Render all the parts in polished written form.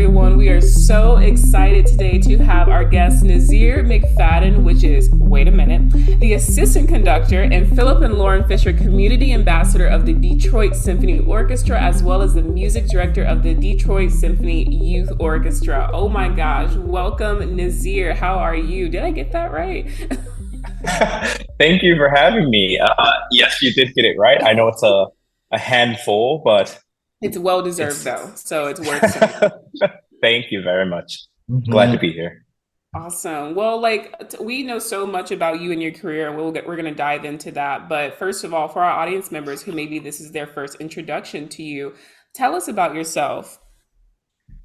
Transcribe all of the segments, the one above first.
everyone. We are so excited today to have our guest Nazir McFadden, which is, wait a minute, the assistant conductor, and Phillip and Lauren Fisher, community ambassador of the Detroit Symphony Orchestra, as well as the music director of the Detroit Symphony Youth Orchestra. Oh my gosh, welcome Nazir. How are you? Did I get that right? Thank you for having me. Yes, you did get it right. I know it's a handful, but It's well deserved it's. though, so it's worth saying. Thank you very much. Glad to Mhm. be here. Awesome. Well, we know so much about you and your career, and we're going to dive into that. But first of all, for our audience members who maybe this is their first introduction to you, tell us about yourself.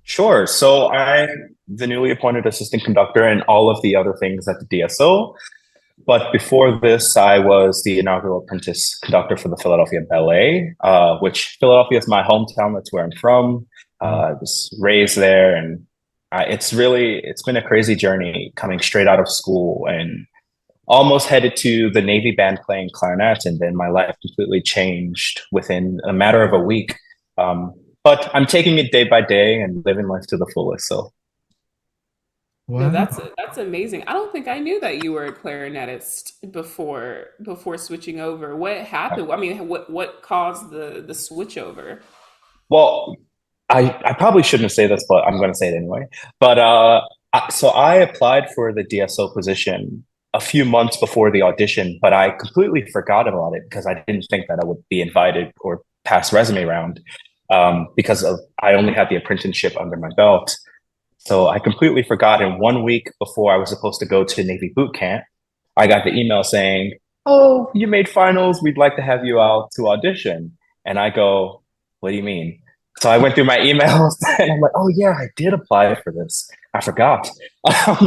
Sure. So I'm the newly appointed assistant conductor and all of the other things at the DSO. But before this, I was the inaugural apprentice conductor for the Philadelphia Ballet, which Philadelphia is my hometown. That's where I'm from. I was raised there, and it's been a crazy journey coming straight out of school and almost headed to the Navy band playing clarinet, and then my life completely changed within a matter of a week. Um, but I'm taking it day by day and living life to the fullest. So No, Wow. that's amazing. I don't think I knew that you were a clarinetist before switching over. What happened? I mean, what caused the switch over? Well, I probably shouldn't say this, but I'm going to say it anyway. But so I applied for the DSO position a few months before the audition, but I completely forgot about it because I didn't think that I would be invited or pass resume round because of I only had the apprenticeship under my belt. So I completely forgot. And 1 week before I was supposed to go to Navy boot camp, I got the email saying, "Oh, you made finals. We'd like to have you out to audition." And I go, "What do you mean?" So I went through my emails and I'm like, "Oh yeah, I did apply for this. I forgot."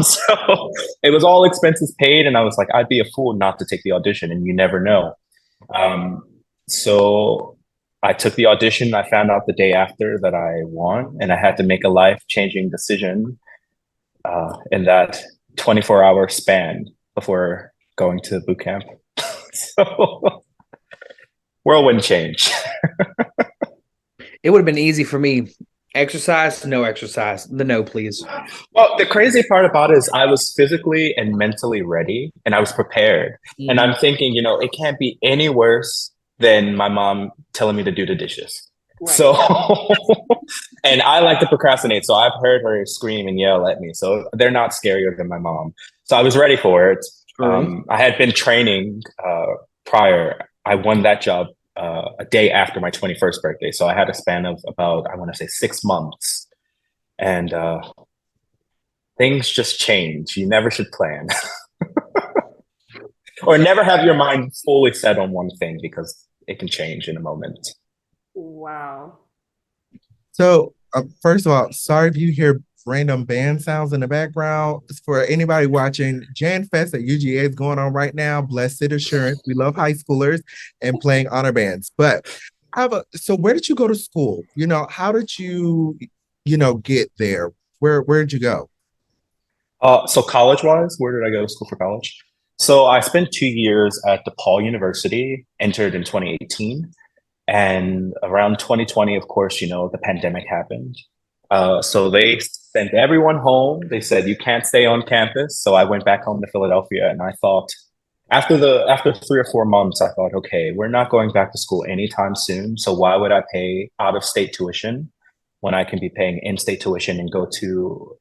So it was all expenses paid, and I was like, I'd be a fool not to take the audition, and you never know. Um, so I took the audition. I found out the day after that I won, and I had to make a life-changing decision in that 24-hour span before going to boot camp. So whirlwind change. It would have been easy for me. Exercise, no exercise. The no, please. Well, the crazy part about it is I was physically and mentally ready and I was prepared. And Mhm. I'm thinking, it can't be any worse than my mom telling me to do the dishes. So, Right. and I like to procrastinate. So I've heard her scream and yell at me. So they're not scarier than my mom. So I was ready for it. True. I had been training prior. I won that job a day after my 21st birthday. So I had a span of about, I want to say 6 months. And things just change. You never should plan or never have your mind fully set on one thing because it can change in a moment. Wow. So, first of all, sorry if you hear random band sounds in the background. For anybody watching, Jan Fest at UGA is going on right now. Blessed Assurance. We love high schoolers and playing honor bands. But so where did you go to school? How did you get there? Where did you go? So college wise, where did I go to school for college? So I spent 2 years at DePaul University, entered in 2018. And around 2020, of course, the pandemic happened. So they sent everyone home. They said, you can't stay on campus. So I went back home to Philadelphia and I thought, after 3 or 4 months, I thought, okay, we're not going back to school anytime soon. So why would I pay out of state tuition when I can be paying in-state tuition and go to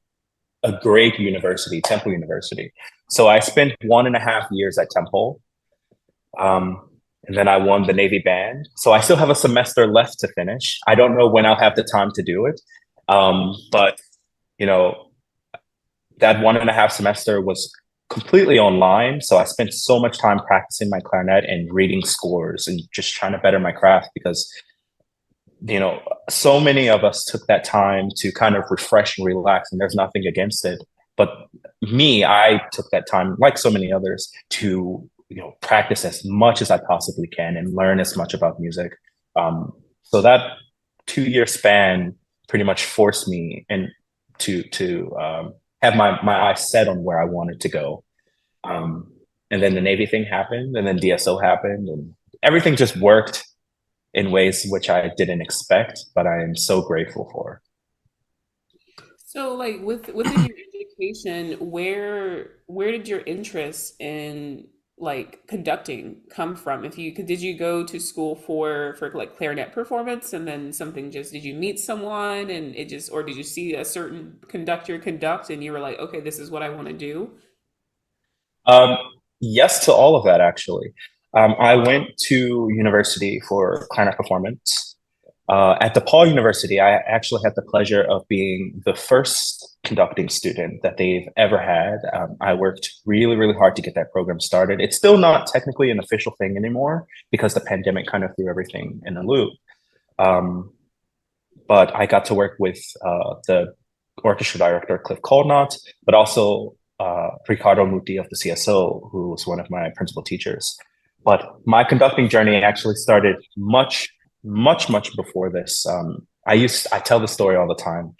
a great university, Temple University? So I spent 1.5 years at Temple. And then I won the Navy band. So I still have a semester left to finish. I don't know when I'll have the time to do it. But, you know, that 1.5 semester was completely online. So I spent so much time practicing my clarinet and reading scores and just trying to better my craft because, so many of us took that time to kind of refresh and relax, and there's nothing against it. But I took that time, like so many others, to practice as much as I possibly can and learn as much about music. So that 2 year span pretty much forced me and to have my eyes set on where I wanted to go. And then the Navy thing happened, and then DSO happened, and everything just worked in ways which I didn't expect, but I am so grateful for. So, like within your education, where did your interest in like conducting come from? If you did you go to school for like clarinet performance, and then something just did you meet someone and it just, or did you see a certain conductor conduct and you were like, okay, this is what I want to do? Um, yes to all of that, actually. I went to university for clarinet performance. At DePaul University, I actually had the pleasure of being the first conducting student that they've ever had. I worked really, really hard to get that program started. It's still not technically an official thing anymore because the pandemic kind of threw everything in a loop. Um, but I got to work with the orchestra director, Cliff Caldnott, but also Ricardo Muti of the CSO, who was one of my principal teachers. But my conducting journey actually started much before this. I tell the story all the time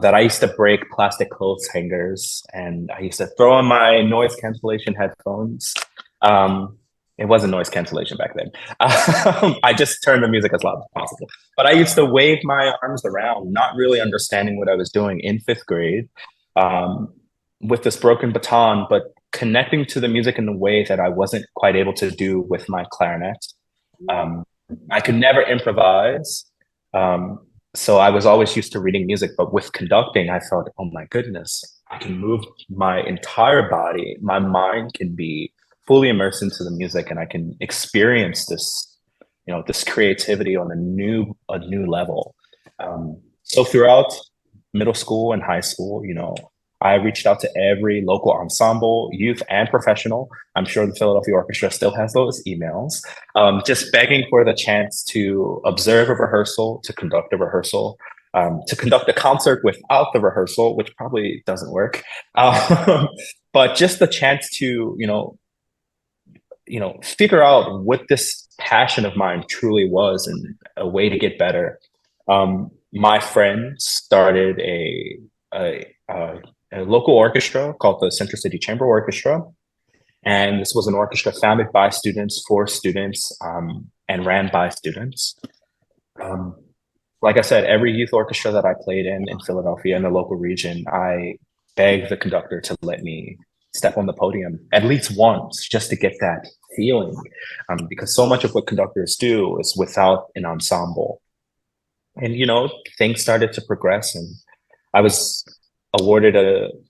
that I used to break plastic clothes hangers and I used to throw on my noise cancellation headphones. Um, it wasn't noise cancellation back then. I just turned the music as loud as possible. But I used to wave my arms around, not really understanding what I was doing in fifth grade, um, with this broken baton, but connecting to the music in a way that I wasn't quite able to do with my clarinet. Um, I could never improvise. Um, so I was always used to reading music, but with conducting, I felt, oh my goodness, I can move my entire body. My mind can be fully immersed into the music, and I can experience this, this creativity on a new level. So throughout middle school and high school, I reached out to every local ensemble, youth and professional. I'm sure the Philadelphia Orchestra still has those emails, just begging for the chance to observe a rehearsal, to conduct a rehearsal, to conduct a concert without the rehearsal, which probably doesn't work. Um, but just the chance to, figure out what this passion of mine truly was and a way to get better. My friend started a local orchestra called the Center City Chamber Orchestra. And this was an orchestra founded by students for students and ran by students. Um, like I said, every youth orchestra that I played in Philadelphia in the local region, I begged the conductor to let me step on the podium at least once just to get that feeling. Because so much of what conductors do is without an ensemble. And, things started to progress. And I was awarded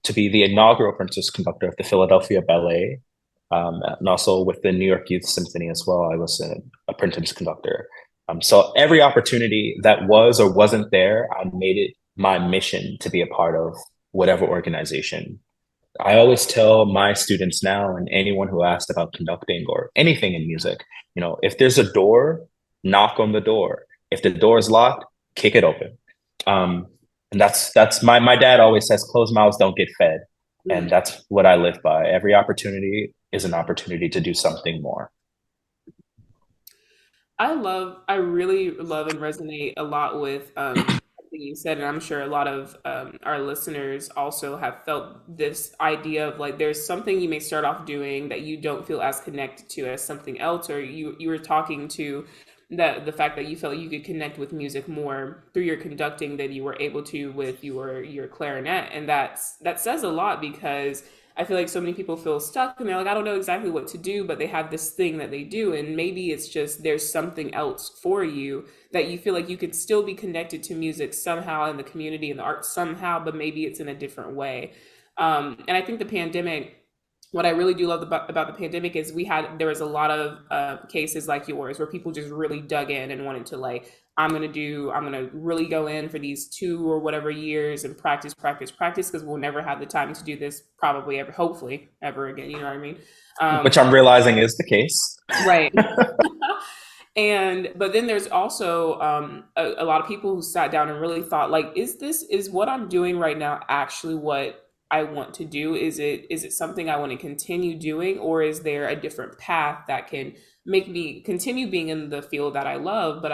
to be the inaugural princess conductor of the Philadelphia Ballet, and also with the New York Youth Symphony as well. I was a princess conductor. So every opportunity that was or wasn't there, I made it my mission to be a part of whatever organization. I always tell my students now and anyone who asked about conducting or anything in music, if there's a door, knock on the door. If the door is locked, kick it open. Um, and that's my dad always says, closed mouths don't get fed. And that's what I live by. Every opportunity is an opportunity to do something more. I really love and resonate a lot with something you said, and I'm sure a lot of our listeners also have felt this idea of like there's something you may start off doing that you don't feel as connected to as something else, or you were talking to that the fact that you felt you could connect with music more through your conducting than you were able to with your clarinet, and that says a lot because I feel like so many people feel stuck and they're like, I don't know exactly what to do, but they have this thing that they do. And maybe it's just there's something else for you that you feel like you could still be connected to music somehow in the community and the arts somehow, but maybe it's in a different way. And I think the pandemic, what I really do love about the pandemic is there was a lot of cases like yours where people just really dug in and wanted to like, I'm gonna really go in for these 2 or whatever years and practice because we'll never have the time to do this probably ever, hopefully ever again. You know what I mean? Which I'm realizing is the case. Right. But then there's also a lot of people who sat down and really thought like, is what I'm doing right now actually what I want to do? Is it something I want to continue doing, or is there a different path that can make me continue being in the field that I love, but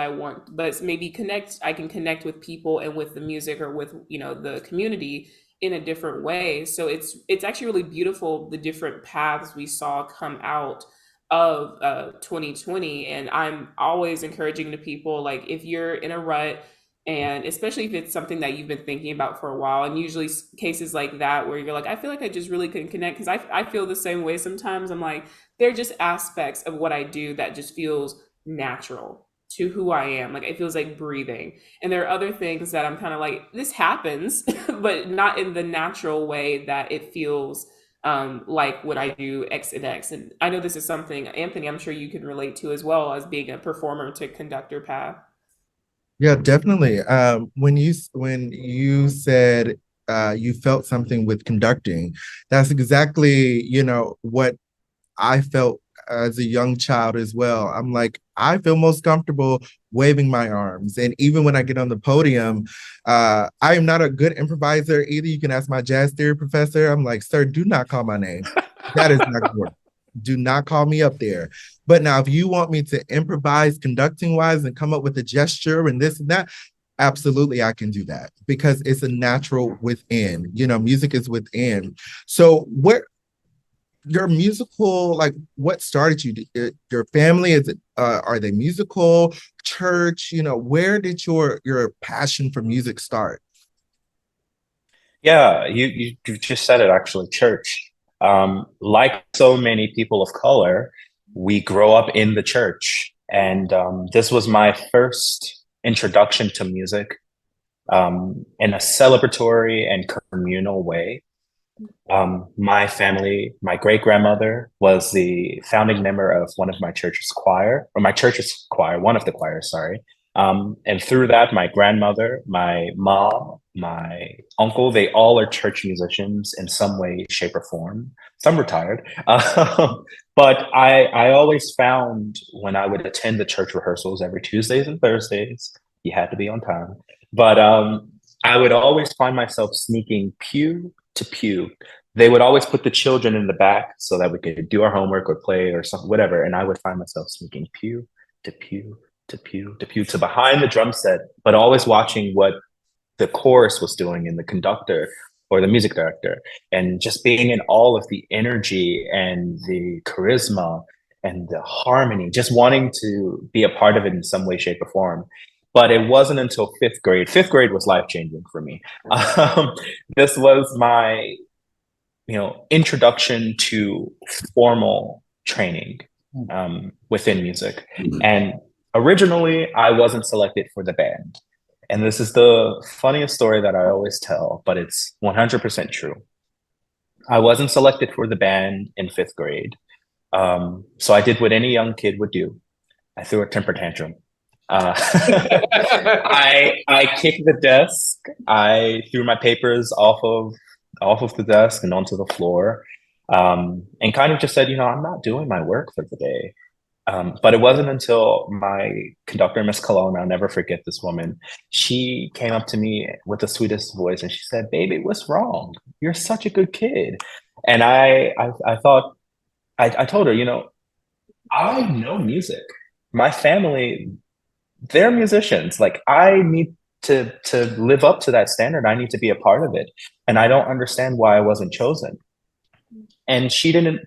it's maybe I can connect with people and with the music or with, the community in a different way. So it's actually really beautiful the different paths we saw come out of 2020. And I'm always encouraging to people like if you're in a rut And especially if it's something that you've been thinking about for a while, and usually cases like that where you're like, I feel like I just really couldn't connect, because I feel the same way sometimes. I'm like, there are just aspects of what I do that just feels natural to who I am. Like it feels like breathing. And there are other things that I'm kind of like, this happens, but not in the natural way that it feels like what I do X and X. And I know this is something, Anthony, I'm sure you can relate to as well, as being a performer to conductor path. Yeah, definitely. When you said you felt something with conducting, that's exactly, what I felt as a young child as well. I'm like, I feel most comfortable waving my arms. And even when I get on the podium, I am not a good improviser either. You can ask my jazz theory professor. I'm like, sir, do not call my name. That is not good. Do not call me up there. But now, if you want me to improvise conducting wise and come up with a gesture and this and that, absolutely, I can do that because it's a natural within. Music is within. So, what your musical, like, what started you? Your family, is it? Are they musical? Church? Where did your passion for music start? Yeah, you just said it actually, church. Like so many people of color, we grow up in the church. And this was my first introduction to music in a celebratory and communal way. My family, my great grandmother was the founding member of one of my church's choir, or my church's choir, one of the choirs, sorry. And through that, my grandmother, my mom, my uncle, they all are church musicians in some way, shape, or form. Some retired. But I always found when I would attend the church rehearsals every Tuesdays and Thursdays, you had to be on time. But I would always find myself sneaking pew to pew. They would always put the children in the back so that we could do our homework or play or something, whatever. And I would find myself sneaking pew to pew to pew to pew to behind the drum set, but always watching what the chorus was doing and the conductor or the music director, and just being in all of the energy and the charisma and the harmony, just wanting to be a part of it in some way, shape, or form. But it wasn't until fifth grade. Fifth grade was life changing for me. Um, this was my introduction to formal training within music. And originally, I wasn't selected for the band. And this is the funniest story that I always tell, but it's 100% true. I wasn't selected for the band in fifth grade. So I did what any young kid would do. I threw a temper tantrum. Uh, I kicked the desk. I threw my papers off of the desk and onto the floor, and kind of just said, I'm not doing my work for the day. But it wasn't until my conductor, Miss Cologne, I'll never forget this woman. She came up to me with the sweetest voice and she said, "Baby, what's wrong? You're such a good kid." And I thought, I told her, I know music. My family, they're musicians. Like I need to live up to that standard. I need to be a part of it. And I don't understand why I wasn't chosen. And she didn't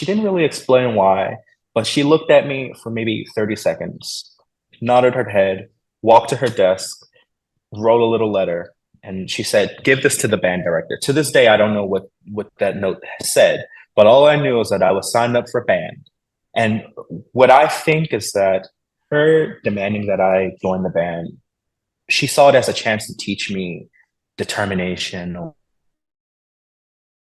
really explain why, but she looked at me for maybe 30 seconds, nodded her head, walked to her desk, wrote a little letter, and she said, "Give this to the band director." To this day, I don't know what that note said, but all I knew is that I was signed up for band. And what I think is that her demanding that I join the band, she saw it as a chance to teach me determination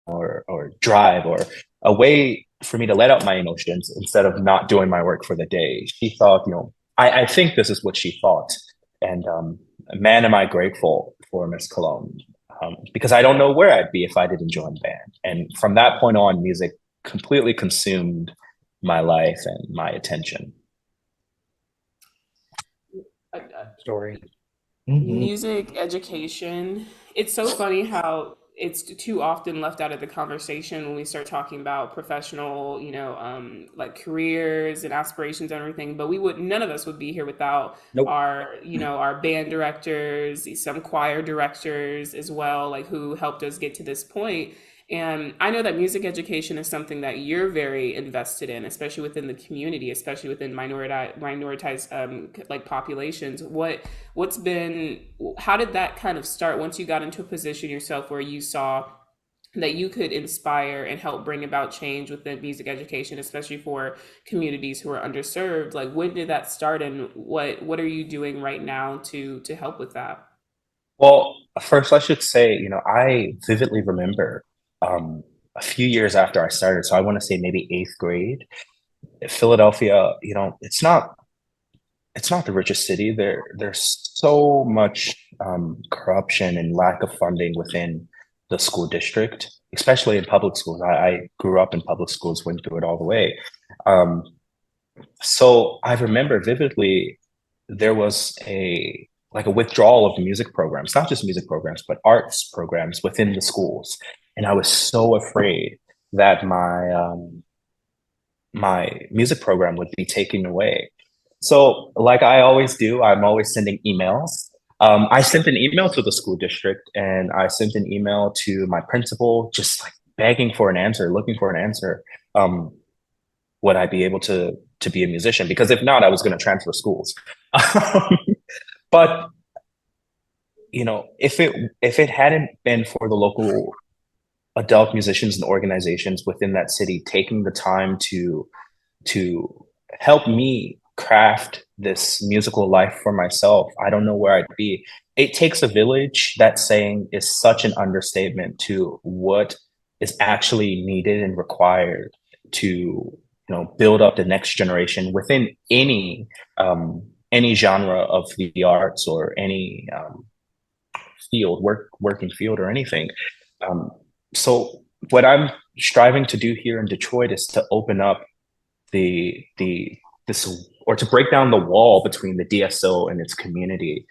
or drive or a way for me to let out my emotions instead of not doing my work for the day. She thought, I think this is what she thought. And man, am I grateful for Miss Cologne, because I don't know where I'd be if I didn't join the band. And from that point on, music completely consumed my life and my attention. Story. Music education. It's so funny how it's too often left out of the conversation when we start talking about professional, like careers and aspirations and everything. But none of us would be here without Nope. our band directors, some choir directors as well, like who helped us get to this point. And I know that music education is something that you're very invested in, especially within the community, especially within minoritized like populations. What's been, how did that kind of start once you got into a position yourself where you saw that you could inspire and help bring about change within music education, especially for communities who are underserved? Like, when did that start, and what are you doing right now to help with that? Well, first I should say, I vividly remember a few years after I started, so I want to say maybe eighth grade, Philadelphia, it's not the richest city. There's so much corruption and lack of funding within the school district, especially in public schools. I grew up in public schools, went through it all the way. Um, so I remember vividly there was a withdrawal of music programs, not just music programs, but arts programs within the schools. And I was so afraid that my music program would be taken away. So, like I always do, I'm always sending emails. I sent an email to the school district, and I sent an email to my principal, just like begging for an answer, looking for an answer. Um, would I be able to be a musician? Because if not, I was going to transfer schools. But if it hadn't been for the local adult musicians and organizations within that city taking the time to help me craft this musical life for myself, I don't know where I'd be. It takes a village. That saying is such an understatement to what is actually needed and required to build up the next generation within any genre of the arts or any working field or anything. Um, so what I'm striving to do here in Detroit is to open up the this or to break down the wall between the DSO and its community,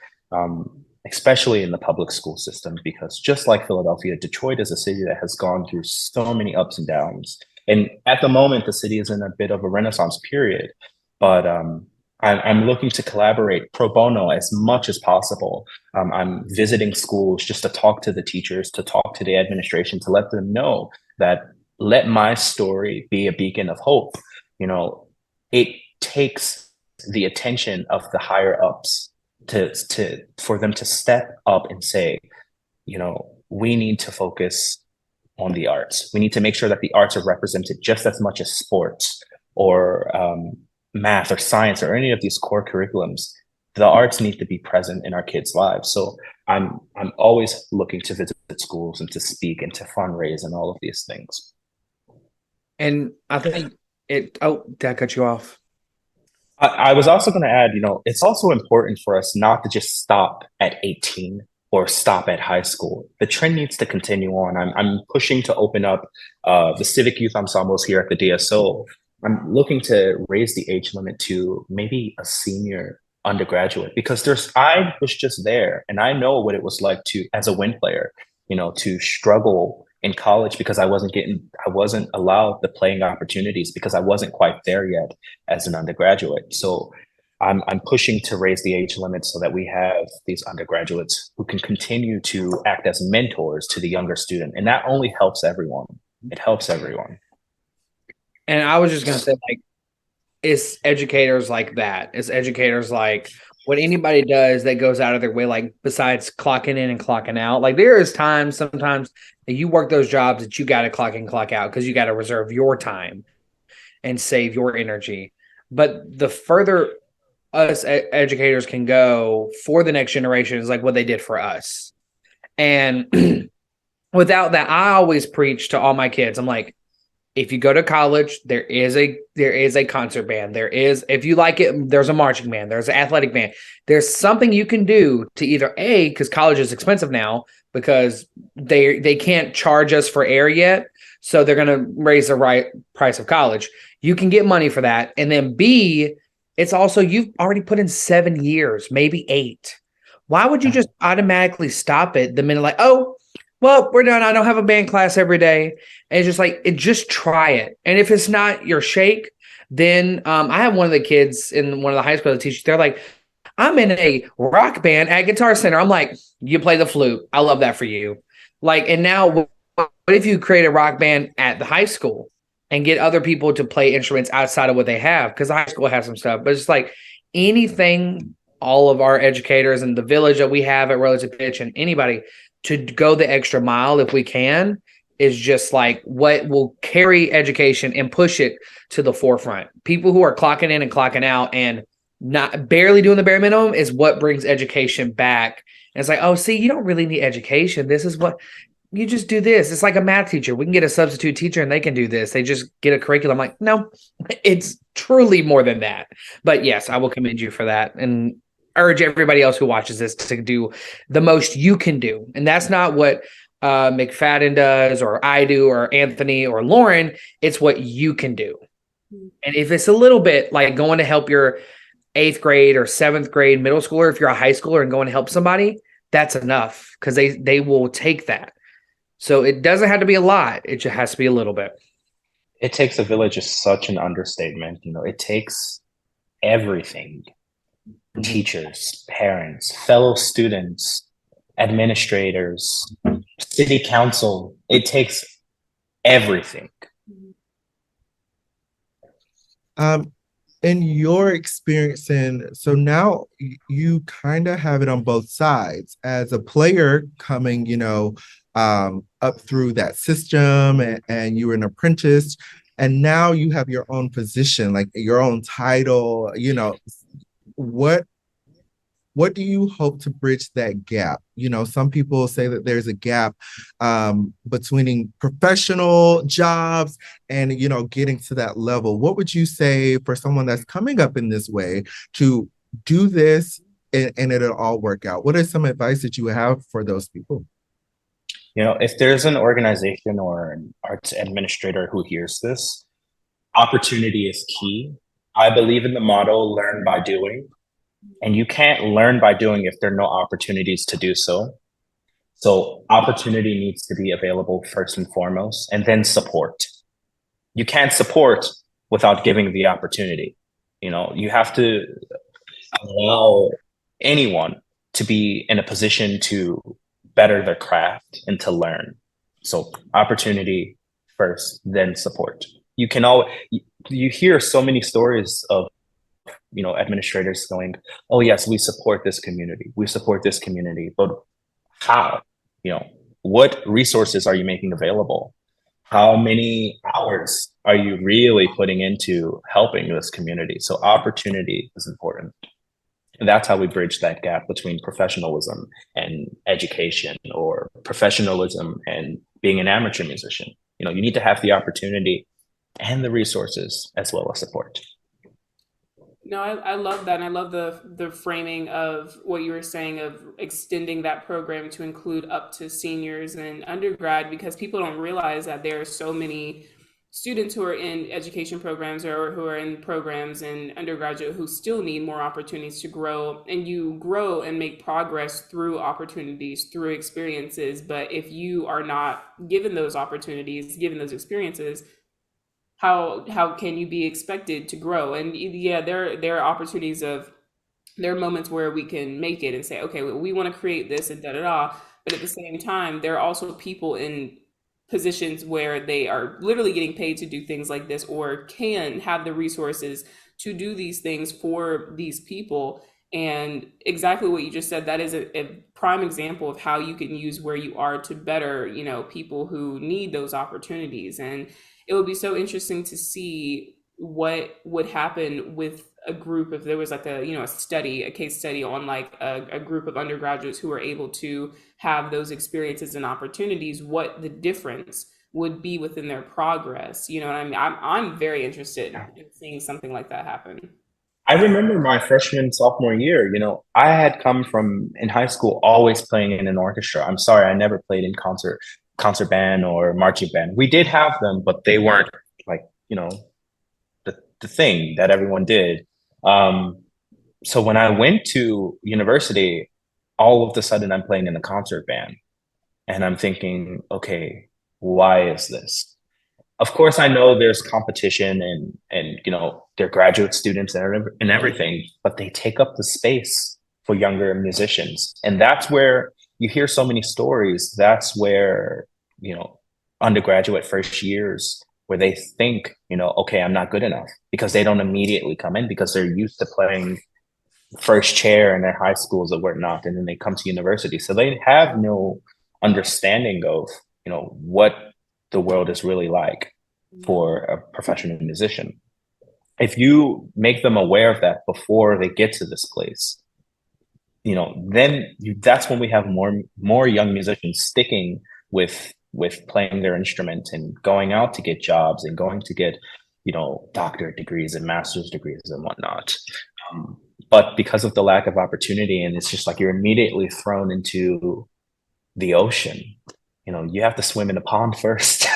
especially in the public school system, because just like Philadelphia, Detroit is a city that has gone through so many ups and downs. And at the moment, the city is in a bit of a renaissance period, but I'm looking to collaborate pro bono as much as possible. I'm visiting schools just to talk to the teachers, to talk to the administration, to let them know that let my story be a beacon of hope. It takes the attention of the higher ups for them to step up and say, we need to focus on the arts. We need to make sure that the arts are represented just as much as sports or math or science or any of these core curriculums. The arts need to be present in our kids' lives. So I'm always looking to visit schools and to speak and to fundraise and all of these things. And I think did I cut you off? I was also going to add, it's also important for us not to just stop at 18 or stop at high school. The trend needs to continue on. I'm pushing to open up the civic youth ensembles here at the DSO. I'm looking to raise the age limit to maybe a senior undergraduate, because I was just there and I know what it was like as a wind player, to struggle in college because I wasn't allowed the playing opportunities because I wasn't quite there yet as an undergraduate. So I'm pushing to raise the age limit so that we have these undergraduates who can continue to act as mentors to the younger student. And that only helps everyone. It helps everyone. And I was just going to say, like, it's educators like that. It's educators like what anybody does that goes out of their way, like besides clocking in and clocking out. Like there is times sometimes that you work those jobs that you got to clock in, clock out because you got to reserve your time and save your energy. But the further us educators can go for the next generation is like what they did for us. And without that, I always preach to all my kids. I'm like, if you go to college, there is a concert band. There is, if you like it, there's a marching band. There's an athletic band. There's something you can do to either because college is expensive now because they can't charge us for air yet, so they're going to raise the right price of college. You can get money for that, and then B, it's also you've already put in 7 years, maybe 8. Why would you just automatically stop it the minute like, oh, well, we're done. I don't have a band class every day. And it's just like, just try it. And if it's not your shake, then I have one of the kids in one of the high school teachers. They're like, I'm in a rock band at Guitar Center. I'm like, you play the flute. I love that for you. Like, and now What if you create a rock band at the high school and get other people to play instruments outside of what they have? Because the high school has some stuff, but it's like anything, all of our educators and the village that we have at Relative Pitch and anybody to go the extra mile if we can is just like what will carry education and push it to the forefront. People who are clocking in and clocking out and not barely doing the bare minimum is what brings education back. And it's like, oh, see, you don't really need education. This is what you just do this. It's like a math teacher. We can get a substitute teacher and they can do this. They just get a curriculum. Like, no, it's truly more than that. But yes, I will commend you for that and urge everybody else who watches this to do the most you can do. And that's not what McFadden does or I do or Anthony or Lauren. It's what you can do. And if it's a little bit like going to help your 8th grade or 7th grade middle schooler, if you're a high schooler and going to help somebody, that's enough because they will take that. So it doesn't have to be a lot. It just has to be a little bit. It takes a village is such an understatement. You know, it takes everything. Teachers, parents, fellow students, administrators, city council. It takes everything. In your experience, so now you kind of have it on both sides as a player coming, up through that system and you were an apprentice and now you have your own position, like your own title, what do you hope to bridge that gap? Some people say that there's a gap between professional jobs and, getting to that level. What would you say for someone that's coming up in this way to do this and it'll all work out? What is some advice that you have for those people? If there's an organization or an arts administrator who hears this, opportunity is key. I believe in the motto, learn by doing. And you can't learn by doing if there are no opportunities to do so. So opportunity needs to be available first and foremost, and then support. You can't support without giving the opportunity. You have to allow anyone to be in a position to better their craft and to learn. So opportunity first, then support. You hear so many stories of administrators going, oh yes, we support this community, but how? What resources are you making available? How many hours are you really putting into helping this community? So opportunity is important. And that's how we bridge that gap between professionalism and education, or professionalism and being an amateur musician. You need to have the opportunity and the resources as well as support. No, I love that. And I love the framing of what you were saying of extending that program to include up to seniors and undergrad, because people don't realize that there are so many students who are in education programs or who are in programs in undergraduate who still need more opportunities to grow. And you grow and make progress through opportunities, through experiences. But if you are not given those opportunities, given those experiences, how can you be expected to grow? And yeah, there are opportunities there are moments where we can make it and say, okay, we want to create this and da da da. But at the same time, there are also people in positions where they are literally getting paid to do things like this, or can have the resources to do these things for these people. And exactly what you just said, that is a prime example of how you can use where you are to better, people who need those opportunities. And it would be so interesting to see what would happen with a group if there was like a case study on like a group of undergraduates who were able to have those experiences and opportunities, what the difference would be within their progress. You know what I mean? I'm very interested in seeing something like that happen. I remember my freshman, sophomore year, I had come from in high school always playing in an orchestra. I'm sorry, I never played in concert band or marching band. We did have them, but they weren't like, the thing that everyone did. So when I went to university, all of a sudden I'm playing in a concert band and I'm thinking, okay, why is this? Of course, I know there's competition and they're graduate students and everything, but they take up the space for younger musicians. And that's where you hear so many stories. That's where, undergraduate first years where they think, okay, I'm not good enough, because they don't immediately come in because they're used to playing first chair in their high schools or whatnot, and then they come to university. So they have no understanding of, what the world is really like for a professional musician. If you make them aware of that before they get to this place, that's when we have more young musicians sticking with playing their instrument and going out to get jobs and going to get, doctorate degrees and master's degrees and whatnot. But because of the lack of opportunity, and it's just like you're immediately thrown into the ocean, you have to swim in the pond first.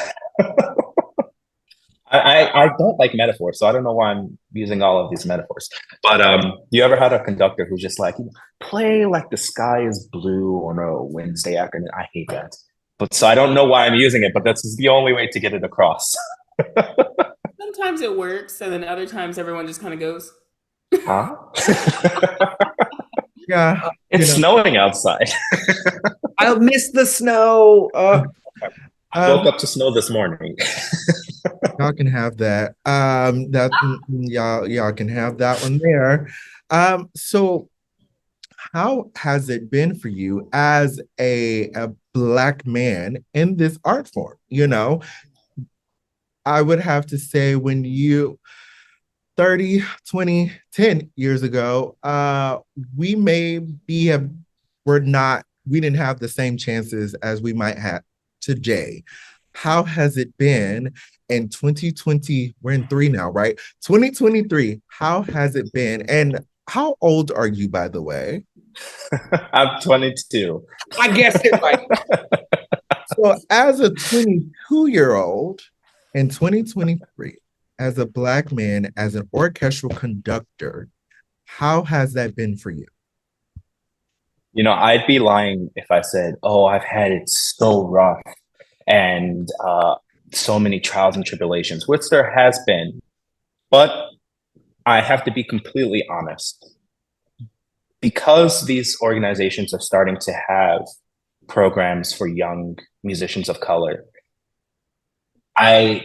I don't like metaphors, so I don't know why I'm using all of these metaphors. But you ever had a conductor who's just like, play like the sky is blue on a Wednesday afternoon? I hate that. But so I don't know why I'm using it, but that's the only way to get it across. Sometimes it works, and then other times everyone just kind of goes. Huh? Yeah. It's snowing outside. I miss the snow. I woke up to snow this morning. Y'all can have that. Y'all can have that one there. So how has it been for you as a Black man in this art form? I would have to say when you 30, 20, 10 years ago, we didn't have the same chances as we might have today. How has it been in 2020? We're in 3 now, right? 2023, how has it been? And how old are you, by the way? I'm 22. I guess it right. So as a 22-year-old in 2023, as a Black man, as an orchestral conductor, how has that been for you? I'd be lying if I said, oh, I've had it so rough and so many trials and tribulations, which there has been. But I have to be completely honest. Because these organizations are starting to have programs for young musicians of color, I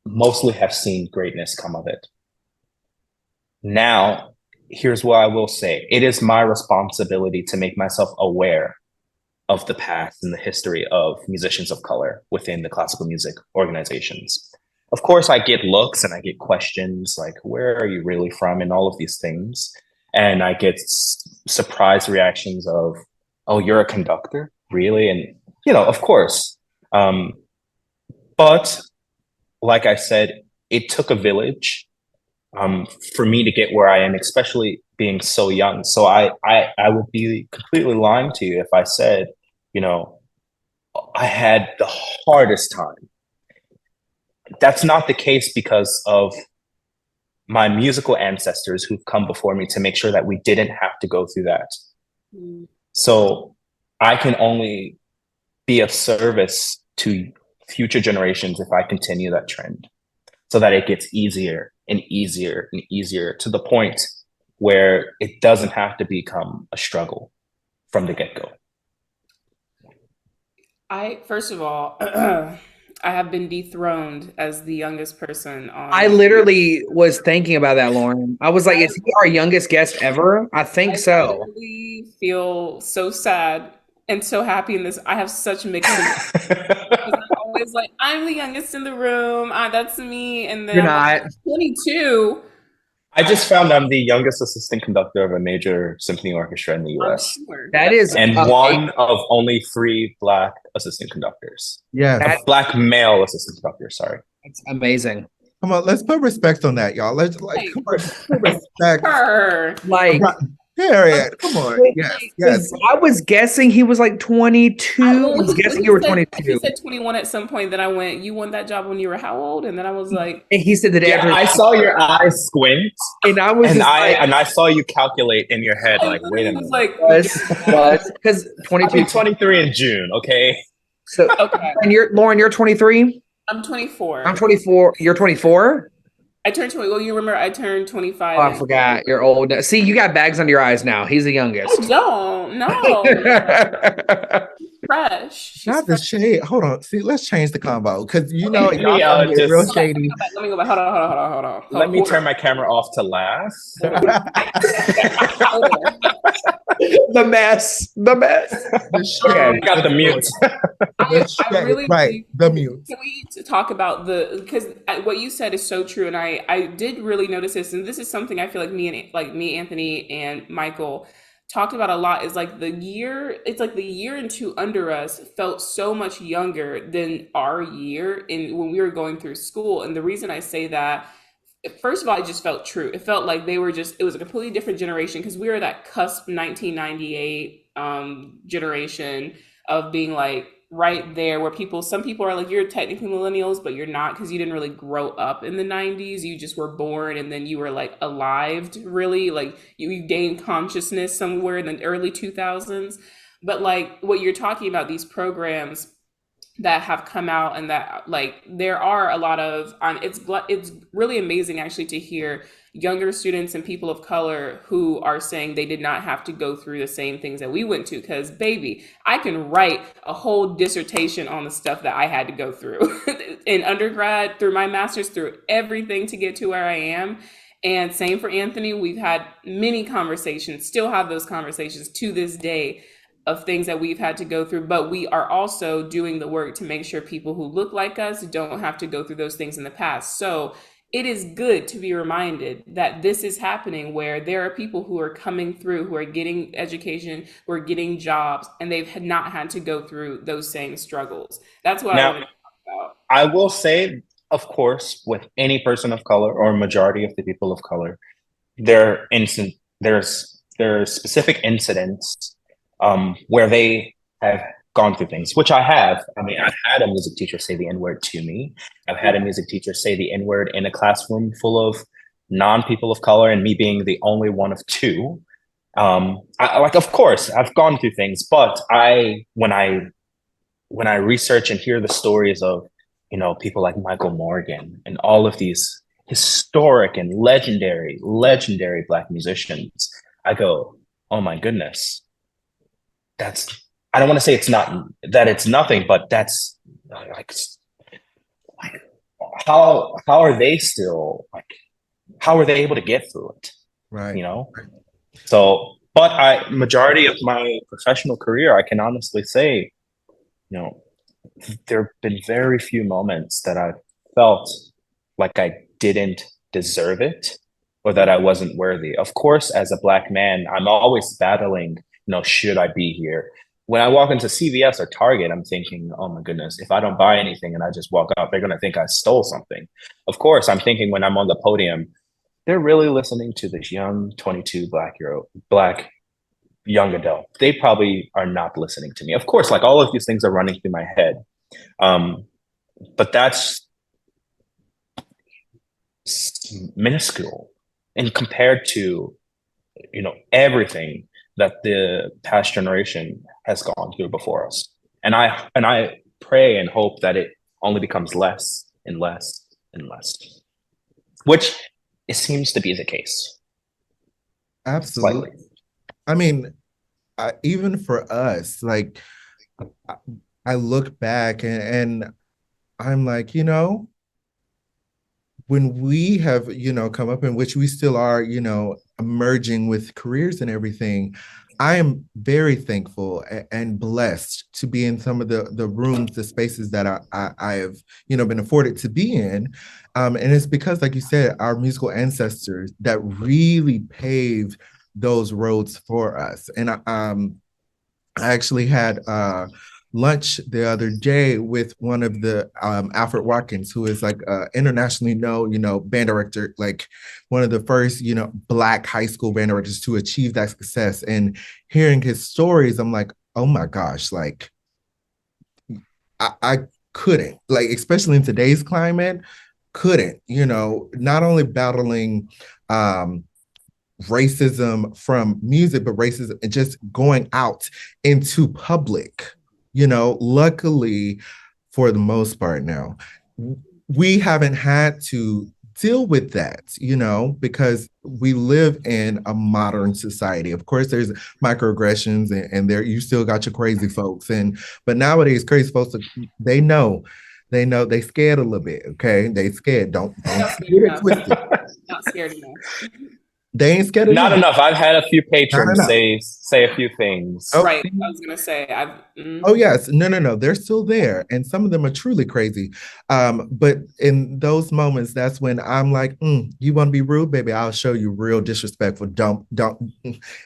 mostly have seen greatness come of it. Now, here's what I will say. It is my responsibility to make myself aware of the past and the history of musicians of color within the classical music organizations. Of course, I get looks and I get questions like, where are you really from? And all of these things. And I get surprise reactions of, oh, you're a conductor? Really? And, of course. But like I said, it took a village for me to get where I am, especially being so young. So I would be completely lying to you if I said, I had the hardest time. That's not the case because of my musical ancestors who've come before me to make sure that we didn't have to go through that. So I can only be of service to future generations if I continue that trend, so that it gets easier and easier and easier to the point where it doesn't have to become a struggle from the get-go. First of all, I have been dethroned as the youngest person on. I literally was thinking about that, Lauren. I was like, is he our youngest guest ever? I think so. I really feel so sad and so happy in this. I have such mixed emotions. I'm always like, I'm the youngest in the room. That's me. And then You're I'm not. like, 22. I just found I'm the youngest assistant conductor of a major symphony orchestra in the US. Sure. That is And one of only 3 Black assistant conductors. Yeah. Black male assistant conductors, sorry. That's amazing. Come on, let's put respect on that, y'all. Let's come on, put respect. Like, Period. Come on. Yes. I was guessing he was like 22. I was guessing you were 22. He said 21 at some point. Then I went, you won that job when you were how old? And then I was like, and he said the day after. I saw your eyes squint, and I was, I saw you calculate in your head, like, wait a minute, like, because 22, 23 in June, okay. So, and Lauren, you're 23. I'm 24. I'm 24. You're 24. I turned 20. Well, you remember I turned 25. Oh, I forgot. You're old. See, you got bags under your eyes now. He's the youngest. I don't. No. Fresh. She's Not the fresh. shade. Hold on. See, let's change the combo because you know Let me y'all get real just shady. Let me go back. Hold on. let me turn my camera off to laugh. The mess. The shade. Got the mute. I really right. The mute. Can we talk about because what you said is so true, and I did really notice this, and this is something I feel like me, Anthony, and Michael talked about a lot. Is like the year. It's like the year and two under us felt so much younger than our year in when we were going through school, and the reason I say that. First of all, it just felt true. It felt like it was a completely different generation because we were that cusp 1998 generation of being like right there where some people are like, you're technically millennials, but you're not because you didn't really grow up in the 90s. You just were born and then you were like alive, really. Like you gained consciousness somewhere in the early 2000s. But like what you're talking about, these programs that have come out and that like there are a lot of it's really amazing actually to hear younger students and people of color who are saying they did not have to go through the same things that we went to because baby, I can write a whole dissertation on the stuff that I had to go through in undergrad, through my master's, through everything to get to where I am. And same for Anthony. We've had many conversations, still have those conversations to this day of things that we've had to go through, but we are also doing the work to make sure people who look like us don't have to go through those things in the past. So it is good to be reminded that this is happening where there are people who are coming through, who are getting education, who are getting jobs, and they've not had to go through those same struggles. That's what I want to talk about. I will say, of course, with any person of color or majority of the people of color, there's specific incidents where they have gone through things, which I have. I mean, I've had a music teacher say the N-word to me. I've had a music teacher say the N-word in a classroom full of non-people of color and me being the only one of two. Of course, I've gone through things, but when I research and hear the stories of, people like Michael Morgan and all of these historic and legendary Black musicians, I go, oh my goodness. I don't want to say it's nothing, but that's like how are they still how are they able to get through it? Right. So, but majority of my professional career, I can honestly say, there have been very few moments that I felt like I didn't deserve it or that I wasn't worthy. Of course, as a Black man, I'm always battling, should I be here? When I walk into CVS or Target, I'm thinking, oh my goodness, if I don't buy anything and I just walk out, they're going to think I stole something. Of course, I'm thinking when I'm on the podium, they're really listening to this young 22 Black young adult. They probably are not listening to me. Of course, like all of these things are running through my head. But that's minuscule and compared to, everything that the past generation has gone through before us. And I pray and hope that it only becomes less and less and less, which it seems to be the case. Absolutely. Slightly. I mean, even for us, like I look back and I'm like, when we have, come up in which we still are, emerging with careers and everything, I am very thankful and blessed to be in some of the rooms, the spaces that I have, been afforded to be in. And it's because, like you said, our musical ancestors that really paved those roads for us. And I actually had lunch the other day with one of the Alfred Watkins, who is like internationally known, band director, like one of the first, Black high school band directors to achieve that success. And hearing his stories, I'm like, oh my gosh, like I couldn't, like, especially in today's climate, couldn't, not only battling racism from music, but racism and just going out into public. Luckily, for the most part now, we haven't had to deal with that, because we live in a modern society. Of course, there's microaggressions and there you still got your crazy folks. But nowadays, crazy folks, they scared a little bit. Okay. They scared. Don't Not get scared it enough. twisted. Not scared enough. They ain't scared Not enough. enough. I've had a few Not patrons enough. say a few things. Oh, Right. I was gonna say oh yes. No. They're still there. And some of them are truly crazy. But in those moments, that's when I'm like, you want to be rude, baby? I'll show you real disrespectful. Don't.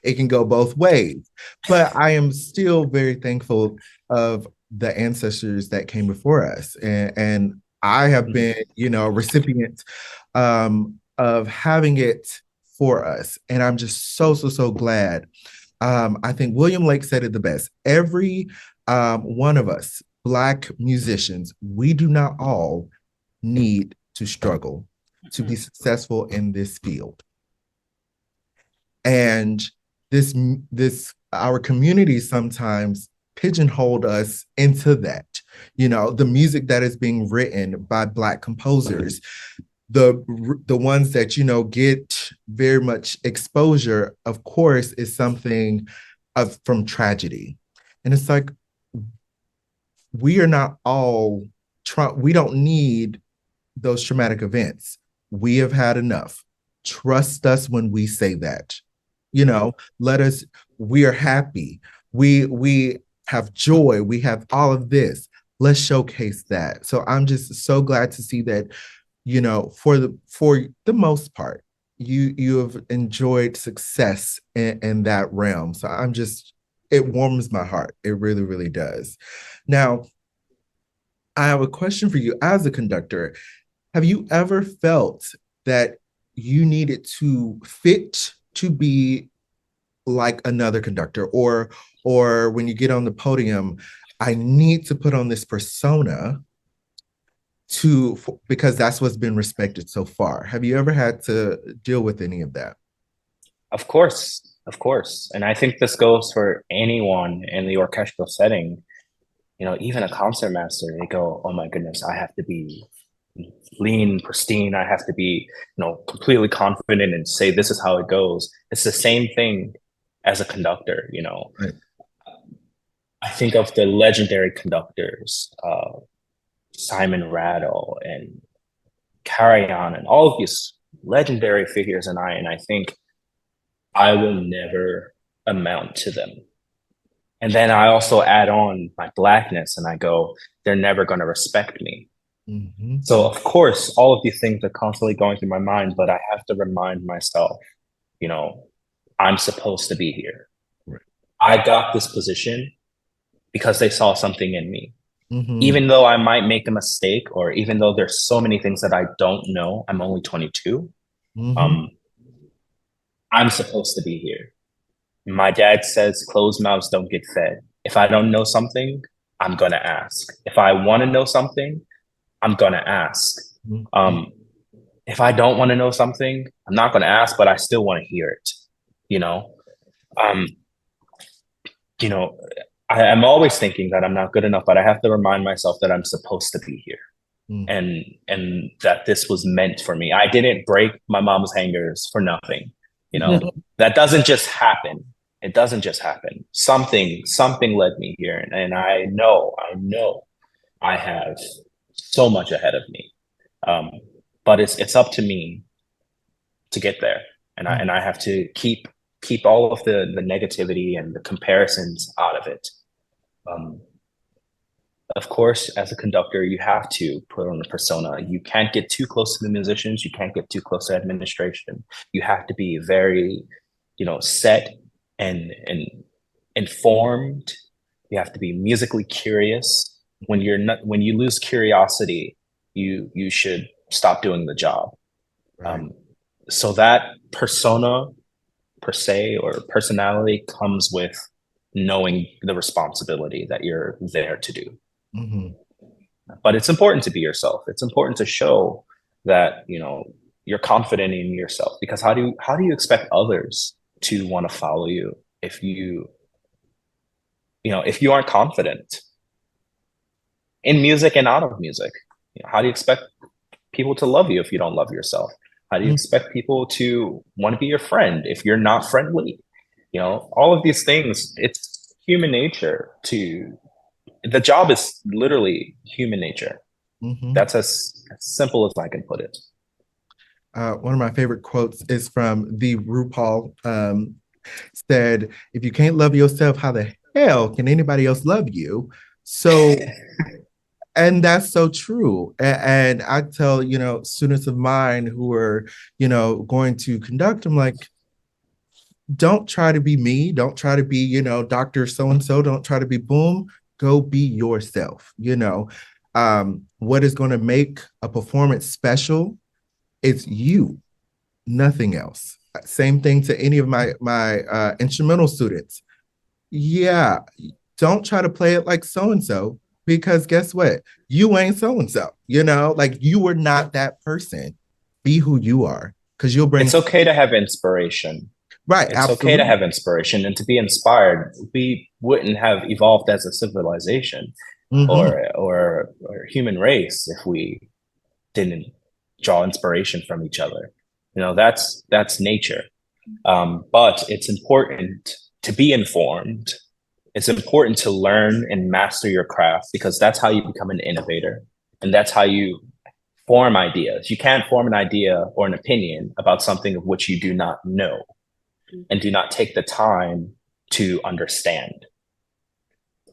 It can go both ways. But I am still very thankful of the ancestors that came before us. And I have been, a recipient of having it for us. And I'm just so glad. I think William Lake said it the best. Every one of us, Black musicians, we do not all need to struggle to be successful in this field. And our community sometimes pigeonholed us into that. The music that is being written by Black composers, the ones that get very much exposure, of course, is something from tragedy. And it's like, we are not all we don't need those traumatic events. We have had enough. Trust us when we say that. We are happy. We have joy. We have all of this. Let's showcase that. So I'm just so glad to see that, for the most part, you have enjoyed success in that realm. So it warms my heart. It really, really does. Now, I have a question for you as a conductor. Have you ever felt that you needed to fit to be like another conductor, or when you get on the podium, I need to put on this persona because that's what's been respected so far? Have you ever had to deal with any of that? Of course. And I think this goes for anyone in the orchestral setting. Even a concertmaster, they go, oh my goodness, I have to be lean, pristine. I have to be, completely confident and say, this is how it goes. It's the same thing as a conductor, Right. I think of the legendary conductors, Simon Rattle and Carry On and all of these legendary figures, and I think I will never amount to them. And then I also add on my Blackness and I go, they're never going to respect me. Mm-hmm. So of course, all of these things are constantly going through my mind, but I have to remind myself, I'm supposed to be here. Right. I got this position because they saw something in me. Mm-hmm. Even though I might make a mistake, or even though there's so many things that I don't know, I'm only 22. Mm-hmm. I'm supposed to be here. My dad says closed mouths don't get fed. If I don't know something, I'm going to ask. If I want to know something, I'm going to ask. Mm-hmm. If I don't want to know something, I'm not going to ask, but I still want to hear it. I'm always thinking that I'm not good enough, but I have to remind myself that I'm supposed to be here. Mm-hmm. And that this was meant for me. I didn't break my mom's hangers for nothing. That doesn't just happen. It doesn't just happen. Something led me here. And I know I have so much ahead of me. But it's up to me to get there. And I have to keep all of the negativity and the comparisons out of it. Of course, as a conductor, you have to put on a persona. You can't get too close to the musicians. You can't get too close to administration. You have to be very, set and informed. You have to be musically curious. When you lose curiosity, you should stop doing the job. Right. So that persona per se, or personality, comes with knowing the responsibility that you're there to do. Mm-hmm. But it's important to be yourself. It's important to show that you're confident in yourself, because how do you expect others to want to follow you if you aren't confident in music and out of music? How do you expect people to love you if you don't love yourself? How do you expect people to want to be your friend if you're not friendly? All of these things, it's human nature the job is literally human nature. Mm-hmm. That's as simple as I can put it. One of my favorite quotes is from the RuPaul, said, if you can't love yourself, how the hell can anybody else love you? So, and that's so true. And I tell, students of mine who are, going to conduct, I'm like, don't try to be me. Don't try to be, Dr. So-and-so. Don't try to be boom. Go be yourself. What is going to make a performance special? It's you, nothing else. Same thing to any of my instrumental students. Yeah, don't try to play it like so-and-so, because guess what? You ain't so-and-so, like you were not that person. Be who you are, because you'll bring. It's okay to have inspiration. Right, It's absolutely. okay to have inspiration and to be inspired. We wouldn't have evolved as a civilization or human race if we didn't draw inspiration from each other. That's nature. But it's important to be informed. It's important to learn and master your craft, because that's how you become an innovator, and that's how you form ideas. You can't form an idea or an opinion about something of which you do not know and do not take the time to understand.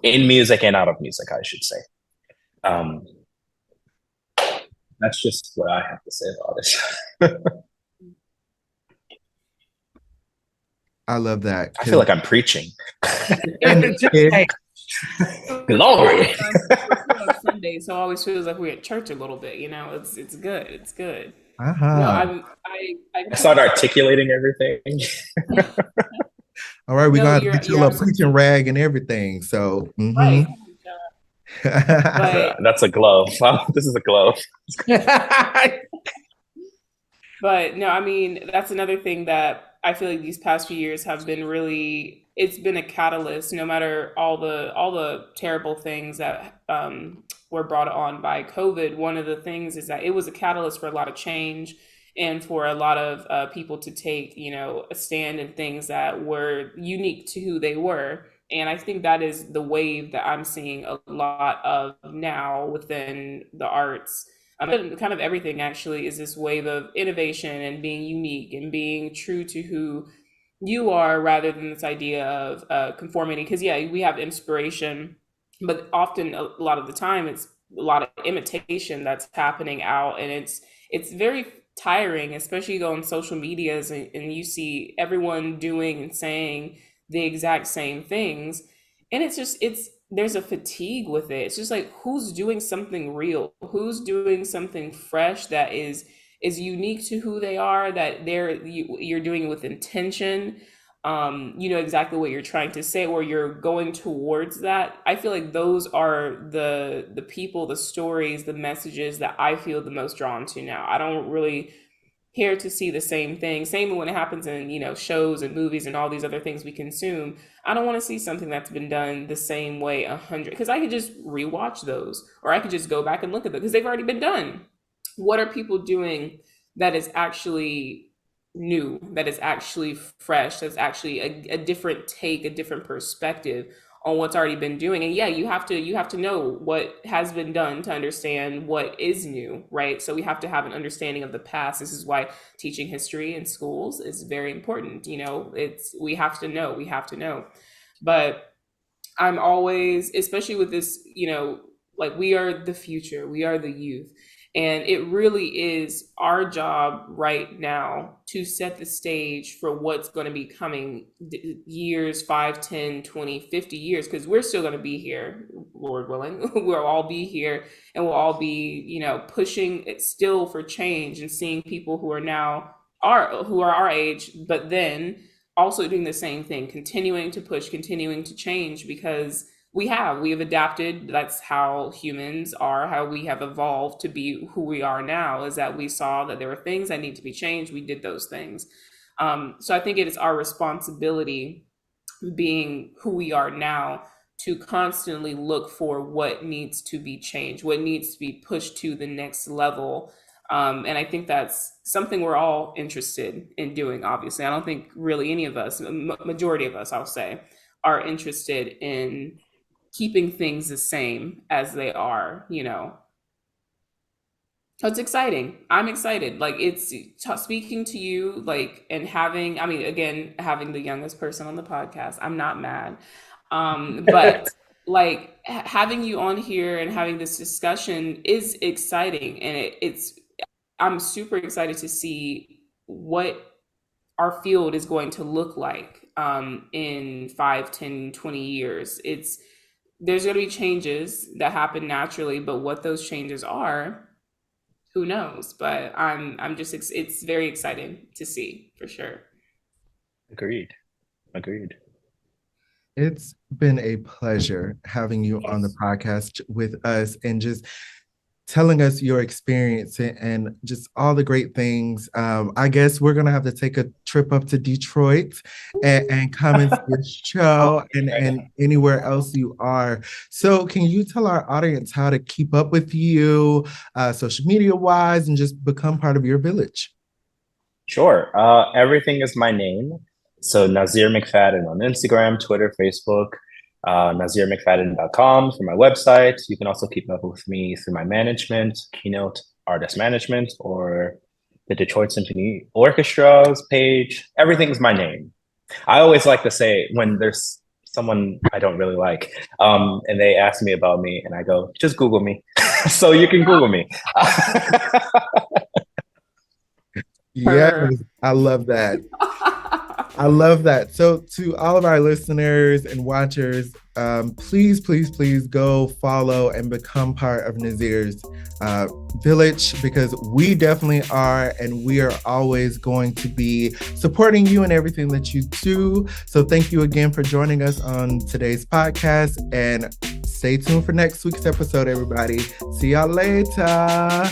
In music and out of music, I should say. That's just what I have to say about it. I love that. I feel like I'm preaching. And Glory. Sunday, so it always feels like we're at church a little bit. It's good. It's good. No, uh-huh. I start articulating everything. All right, we're No, gonna have to you're get you a absolutely preaching rag and everything. So right. But That's a glove. This is a glove. But no, I mean, that's another thing that I feel like these past few years have been really, it's been a catalyst, no matter all the terrible things that were brought on by COVID. One of the things is that it was a catalyst for a lot of change and for a lot of people to take, a stand in things that were unique to who they were. And I think that is the wave that I'm seeing a lot of now within the arts. Kind of everything actually is this wave of innovation and being unique and being true to who you are, rather than this idea of conformity. Because yeah, we have inspiration, but often a lot of the time it's a lot of imitation that's happening out, and it's very tiring, especially you go on social medias and you see everyone doing and saying the exact same things, and it's there's a fatigue with it. It's just like, who's doing something real, who's doing something fresh that is unique to who they are, that you're doing it with intention. You know exactly what you're trying to say, or you're going towards that. I feel like those are the people, the stories, the messages that I feel the most drawn to now. I don't really here to see the same thing. Same when it happens in, shows and movies and all these other things we consume. I don't want to see something that's been done the same way 100, because I could just rewatch those, or I could just go back and look at them because they've already been done. What are people doing that is actually new, that is actually fresh, that's actually a different take, a different perspective on what's already been doing? And yeah, you have to know what has been done to understand what is new, right? So we have to have an understanding of the past. This is why teaching history in schools is very important. We have to know. But I'm always, especially with this, like, we are the future, we are the youth. And it really is our job right now to set the stage for what's going to be coming years, 5, 10, 20, 50 years, because we're still going to be here, Lord willing. We'll all be here, and we'll all be, pushing it still for change, and seeing people who are our age, but then also doing the same thing, continuing to push, continuing to change, because we have adapted. That's how humans are, how we have evolved to be who we are now, is that we saw that there were things that need to be changed, we did those things. So I think it is our responsibility, being who we are now, to constantly look for what needs to be changed, what needs to be pushed to the next level, And I think that's something we're all interested in doing, obviously. I don't think really any of us, majority of us, I'll say, are interested in keeping things the same as they are, you know. So it's exciting. I'm excited. Like it's speaking to you, like, and having, I mean, again, having the youngest person on the podcast, I'm not mad. But like having you on here and having this discussion is exciting. And I'm super excited to see what our field is going to look like in 5, 10, 20 years. There's going to be changes that happen naturally, but what those changes are, who knows? But I'm just, it's very exciting to see for sure. Agreed. It's been a pleasure having you on the podcast with us and just telling us your experience and just all the great things. I guess we're gonna have to take a trip up to Detroit and come and see your show and anywhere else you are. So can you tell our audience how to keep up with you, social media wise, and just become part of your village? Sure. Everything is my name. So Nazir McFadden on Instagram, Twitter, Facebook. NazirMcFadden.com for my website. You can also keep up with me through my management, Keynote Artist Management, or the Detroit Symphony Orchestra's page. Everything's my name. I always like to say when there's someone I don't really like, and they ask me about me, and I go, just Google me. So you can Google me. Yes, I love that. I love that. So to all of our listeners and watchers, please go follow and become part of Nazir's village, because we definitely are, and we are always going to be supporting you in everything that you do. So thank you again for joining us on today's podcast, and stay tuned for next week's episode, everybody. See y'all later.